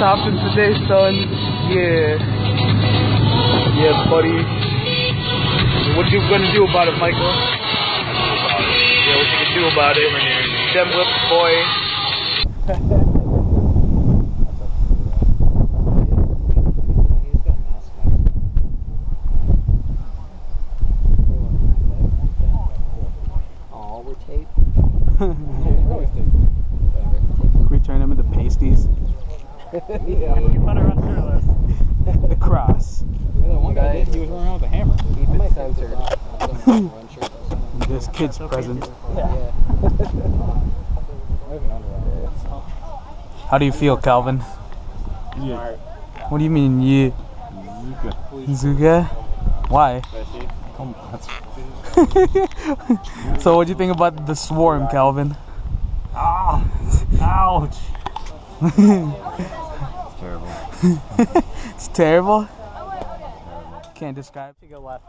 happened today, son. Yeah. Yeah, buddy. What you gonna do about it, Michael? Yeah, what you gonna do about it? Them whips, boy. Oh, we're taped. Can we turn them into pasties? Yeah. You put her on shirtless. The cross. Yeah, that one guy, he was running around with a hammer. Keep it censored. This kid's present. Yeah. How do you feel, Calvin? Yeah. What do you mean, yeah? Zuga? Why? So what do you think about the swarm, Calvin? Ah! Ouch! It's terrible. It's terrible? Can't describe. To go left.